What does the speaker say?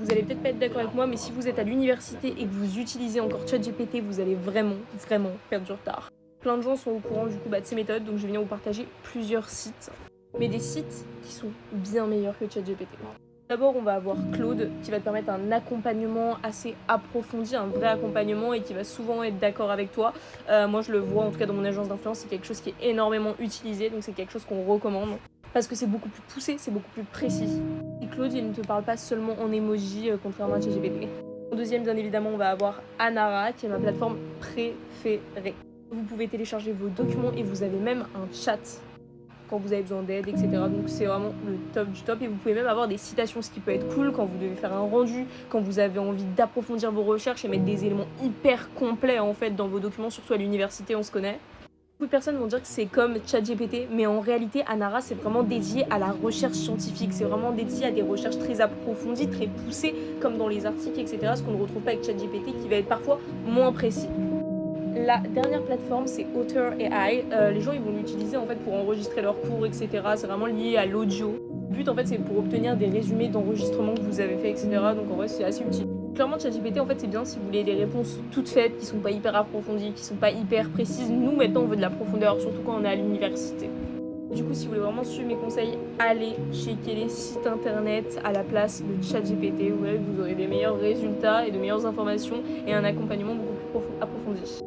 Vous allez peut-être pas être d'accord avec moi, mais si vous êtes à l'université et que vous utilisez encore ChatGPT, vous allez vraiment perdre du retard. Plein de gens sont au courant du coup de ces méthodes, donc je vais venir vous partager plusieurs sites, mais des sites qui sont bien meilleurs que ChatGPT. D'abord, on va avoir Claude qui va te permettre un accompagnement assez approfondi, un vrai accompagnement et qui va souvent être d'accord avec toi. Moi, je le vois en tout cas dans mon agence d'influence, c'est quelque chose qui est énormément utilisé, donc c'est quelque chose qu'on recommande parce que c'est beaucoup plus poussé, c'est beaucoup plus précis. Et Claude, il ne te parle pas seulement en emoji, contrairement à ChatGPT. En deuxième, bien évidemment, on va avoir Anara qui est ma plateforme préférée. Vous pouvez télécharger vos documents et vous avez même un chat quand vous avez besoin d'aide, etc. Donc c'est vraiment le top du top. Et vous pouvez même avoir des citations, ce qui peut être cool quand vous devez faire un rendu, quand vous avez envie d'approfondir vos recherches et mettre des éléments hyper complets en fait dans vos documents, surtout à l'université, on se connaît. Beaucoup de personnes vont dire que c'est comme ChatGPT, mais en réalité, Anara, c'est vraiment dédié à la recherche scientifique. C'est vraiment dédié à des recherches très approfondies, très poussées, comme dans les articles, etc. Ce qu'on ne retrouve pas avec ChatGPT, qui va être parfois moins précis. La dernière plateforme, c'est Author AI. Les gens, ils vont l'utiliser en fait pour enregistrer leurs cours, etc. C'est vraiment lié à l'audio. Le but, en fait, c'est pour obtenir des résumés d'enregistrements que vous avez fait, etc. Donc, en vrai, c'est assez utile. Clairement, ChatGPT, en fait, c'est bien si vous voulez des réponses toutes faites, qui sont pas hyper approfondies, qui sont pas hyper précises. Nous, maintenant, on veut de la profondeur, surtout quand on est à l'université. Du coup, si vous voulez vraiment suivre mes conseils, allez checker les sites internet à la place de ChatGPT. Vous verrez que vous aurez des meilleurs résultats et de meilleures informations et un accompagnement beaucoup plus approfondi.